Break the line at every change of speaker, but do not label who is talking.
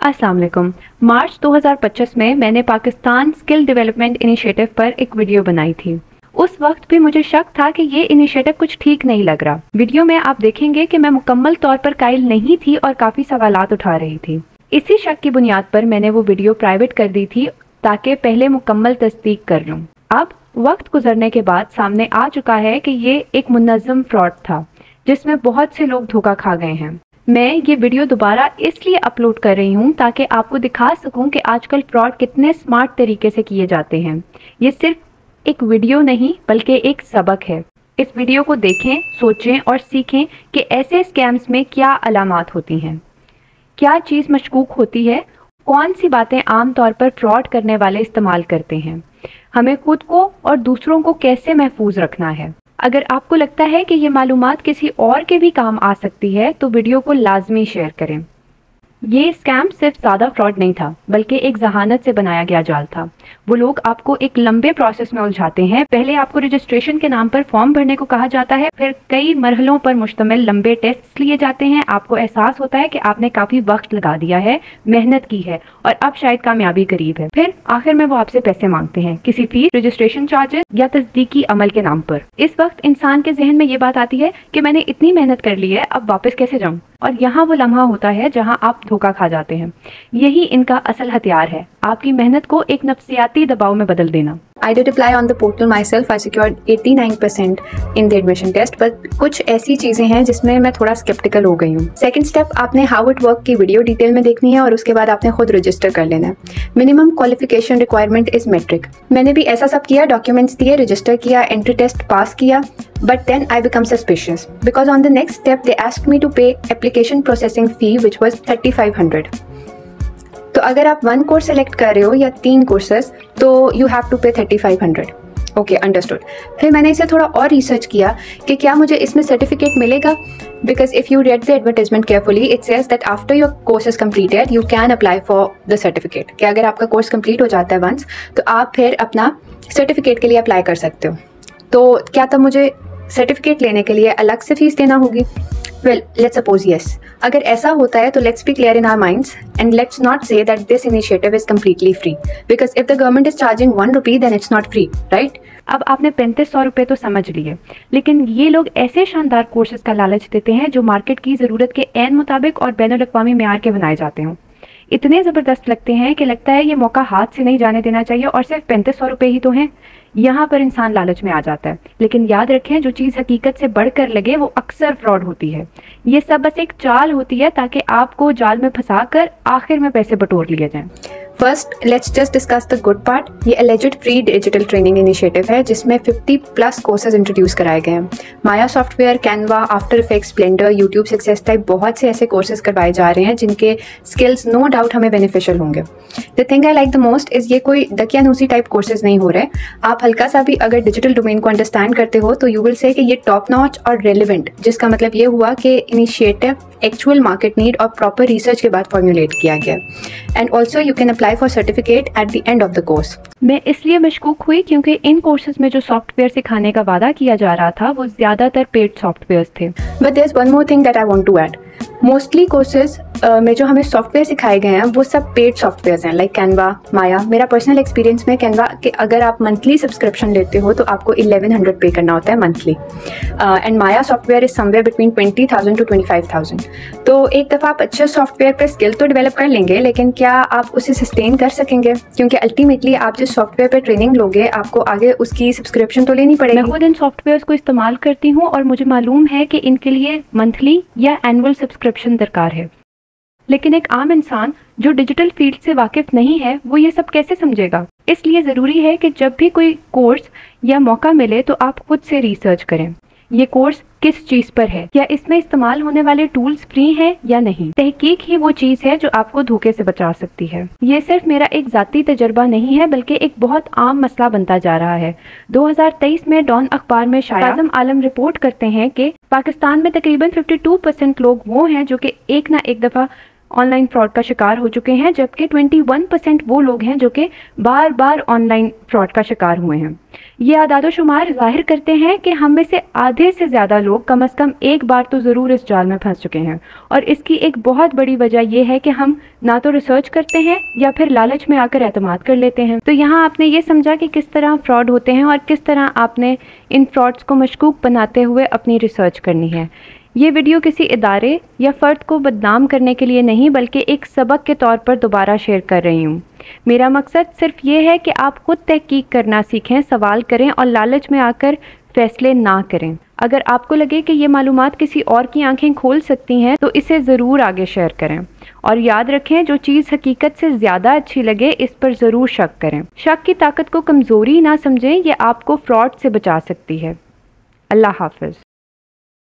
अस्सलाम वालेकुम। मार्च 2025 में मैंने पाकिस्तान स्किल डेवलपमेंट इनिशिएटिव पर एक वीडियो बनाई थी। उस वक्त भी मुझे शक था कि ये इनिशिएटिव कुछ ठीक नहीं लग रहा। वीडियो में आप देखेंगे कि मैं मुकम्मल तौर पर कायल नहीं थी और काफ़ी सवालात उठा रही थी। इसी शक की बुनियाद पर मैंने वो वीडियो प्राइवेट कर दी थी ताकि पहले मुकम्मल तस्दीक कर लूँ। अब वक्त गुजरने के बाद सामने आ चुका है कि ये एक मुनज़्ज़म फ्रॉड था जिसमें बहुत से लोग धोखा खा गए हैं। मैं ये वीडियो दोबारा इसलिए अपलोड कर रही हूँ ताकि आपको दिखा सकूँ कि आजकल फ्रॉड कितने स्मार्ट तरीके से किए जाते हैं। ये सिर्फ एक वीडियो नहीं बल्कि एक सबक है। इस वीडियो को देखें, सोचें और सीखें कि ऐसे स्कैम्स में क्या अलामात होती हैं, क्या चीज़ मशकूक होती है, कौन सी बातें आम तौर पर फ्रॉड करने वाले इस्तेमाल करते हैं, हमें खुद को और दूसरों को कैसे महफूज रखना है। अगर आपको लगता है कि ये मालूमात किसी और के भी काम आ सकती है तो वीडियो को लाजमी शेयर करें। ये स्कैम सिर्फ सादा फ्रॉड नहीं था बल्कि एक जहानत से बनाया गया जाल था। वो लोग आपको एक लंबे प्रोसेस में उलझाते हैं। पहले आपको रजिस्ट्रेशन के नाम पर फॉर्म भरने को कहा जाता है, फिर कई मरहलों पर मुश्तमिल लंबे टेस्ट लिए जाते हैं। आपको एहसास होता है कि आपने काफ़ी वक्त लगा दिया है, मेहनत की है और अब शायद कामयाबी करीब है। फिर आखिर में वो आपसे पैसे मांगते हैं, किसी फीस, रजिस्ट्रेशन चार्जेस या तस्दीकी अमल के नाम पर। इस वक्त इंसान के जहन में ये बात आती है कि मैंने इतनी मेहनत कर ली है, अब वापस कैसे जाऊँ। और यहाँ वो लम्हा होता है जहाँ आप धोखा खा जाते हैं। यही इनका असल हथियार है, आपकी मेहनत को एक नफ्सियाती दबाव में बदल देना।
I did apply on the portal myself. I secured 89% in the admission test, but कुछ ऐसी चीज़ें हैं जिसमें मैं थोड़ा स्केप्टिकल हो गई हूँ। सेकंड स्टेप, आपने हाउ इट वर्क की वीडियो डिटेल में देखनी है और उसके बाद आपने खुद रजिस्टर कर लेना है। Minimum qualification requirement is matric. मैंने भी ऐसा सब किया, डॉक्यूमेंट्स दिए, रजिस्टर किया, एंट्री टेस्ट पास किया, but then I become suspicious because on the next step they asked me to pay application processing fee which was 3500। तो अगर आप 1 कोर्स सेलेक्ट कर रहे हो या 3 कोर्सेज तो यू हैव टू पे 3500। Okay, understood. फिर मैंने इसे थोड़ा और रिसर्च किया कि क्या मुझे इसमें सर्टिफिकेट मिलेगा, because if you read the advertisement carefully it says that after your course is completed you can apply for the certificate. कि अगर आपका कोर्स कंप्लीट हो जाता है वंस तो आप फिर अपना सर्टिफिकेट के लिए अप्लाई कर सकते हो। तो क्या तब मुझे सर्टिफिकेट लेने के लिए अलग से फीस देना होगी? Well, let's suppose yes. अगर ऐसा होता है तो let's be clear in our minds and let's not say that this initiative is completely free because if the government is charging 1 rupee then it's not free, right?
अब आपने 3500 रुपये तो समझ लिए, लेकिन ये लोग ऐसे शानदार कोर्सेज का लालच देते हैं जो मार्केट की ज़रूरत के ऐन मुताबिक और बैनुल अक़वामी मेयार के बनाए जाते हों। इतने ज़बरदस्त लगते हैं कि लगता है ये मौका हाथ से नहीं जाने देना चाहिए और सिर्फ 3500 रुपये ही तो हैं। यहाँ पर इंसान लालच में आ जाता है, लेकिन याद रखें जो चीज़ हकीकत से बढ़कर लगे वो अक्सर फ्रॉड होती है। ये सब बस एक चाल होती है ताकि आपको जाल में फंसाकर आखिर में पैसे बटोर लिए जाएं।
First let's just discuss the good part. ये alleged free digital training initiative है जिसमें 50+ कोर्सेज इंट्रोड्यूस कराए गए हैं। Maya software, Canva, after effects, Blender, YouTube success type बहुत से ऐसे कोर्सेज करवाए जा रहे हैं जिनके स्किल्स नो डाउट हमें बेनिफिशियल होंगे। The thing I like the most is ये कोई दकियानूसी टाइप कोर्सेज नहीं हो रहे। आप हल्का सा भी अगर डिजिटल डोमेन को अंडरस्टैंड करते हो तो यू विल से कि ये टॉप नॉच और रेलिवेंट, जिसका मतलब ये हुआ कि इनिशिएटिव एक्चुअल मार्केट नीड और प्रॉपर रिसर्च के बाद फॉर्मुलेट किया गया। And also you can apply for certificate at the end of the course.
मैं इसलिए मशकूक हुई क्योंकि इन कोर्सेज में जो सॉफ्टवेयर सिखाने का वादा किया जा रहा था वो ज़्यादातर पेड सॉफ्टवेयर थे।
But there is one more thing that I want to add. Mostly courses में जो हमें सॉफ्टवेयर सिखाए गए हैं वो सब पेड सॉफ्टवेयर हैं, लाइक कैनवा, माया। मेरा पर्सनल एक्सपीरियंस में कैनवा के अगर आप मंथली सब्सक्रिप्शन लेते हो तो आपको 1100 पे करना होता है monthly. And Maya software is somewhere between 20,000 to 25,000। तो एक दफ़ा आप अच्छे सॉफ्टवेयर पर स्किल तो डेवलप कर लेंगे, लेकिन क्या आप उसे सस्टेन कर सकेंगे? क्योंकि अल्टीमेटली आप जिस सॉफ्टवेयर पर ट्रेनिंग लोगे आपको आगे उसकी सब्सक्रिप्शन तो लेनी पड़ेगी।
मैं खुद इन सॉफ्टवेयर को इस्तेमाल करती हूँ और मुझे मालूम है कि इनके लिए मंथली या एनुअल सब्सक्रिप्शन दरकार है। लेकिन एक आम इंसान जो डिजिटल फील्ड से वाकिफ नहीं है वो ये सब कैसे समझेगा? इसलिए ज़रूरी है कि जब भी कोई कोर्स या मौका मिले तो आप खुद से रिसर्च करें। ये कोर्स किस चीज़ पर है, क्या इसमें इस्तेमाल होने वाले टूल्स फ्री हैं या नहीं। तहकीक ही वो चीज़ है जो आपको धोखे से बचा सकती है। ये सिर्फ मेरा एक ज़ाती तजर्बा नहीं है बल्कि एक बहुत आम मसला बनता जा रहा है। 2023 में डॉन अखबार में शायर आज़म आलम रिपोर्ट करते हैं कि पाकिस्तान में तकरीबन 52% लोग वो हैं जो कि एक ना एक दफ़ा ऑनलाइन फ्रॉड का शिकार हो चुके हैं, जबकि 21% वो लोग हैं जो कि बार बार ऑनलाइन फ्रॉड का शिकार हुए हैं। ये आदादोशुमार जाहिर करते हैं कि हम में से आधे से ज़्यादा लोग कम से कम एक बार तो ज़रूर इस जाल में फंस चुके हैं। और इसकी एक बहुत बड़ी वजह यह है कि हम ना तो रिसर्च करते हैं या फिर लालच में आकर एतमाद कर लेते हैं। तो यहाँ आपने ये समझा कि किस तरह फ्रॉड होते हैं और किस तरह आपने इन फ्रॉड्स को मशकूक बनाते हुए अपनी रिसर्च करनी है। ये वीडियो किसी इदारे या फ़र्द को बदनाम करने के लिए नहीं, बल्कि एक सबक के तौर पर दोबारा शेयर कर रही हूँ। मेरा मकसद सिर्फ ये है कि आप खुद तहकीक करना सीखें, सवाल करें और लालच में आकर फ़ैसले ना करें। अगर आपको लगे कि ये मालूमात किसी और की आंखें खोल सकती हैं तो इसे ज़रूर आगे शेयर करें। और याद रखें, जो चीज़ हकीकत से ज़्यादा अच्छी लगे इस पर ज़रूर शक करें। शक की ताकत को कमज़ोरी ना समझें, ये आपको फ्रॉड से बचा सकती है। अल्लाह हाफ़िज़।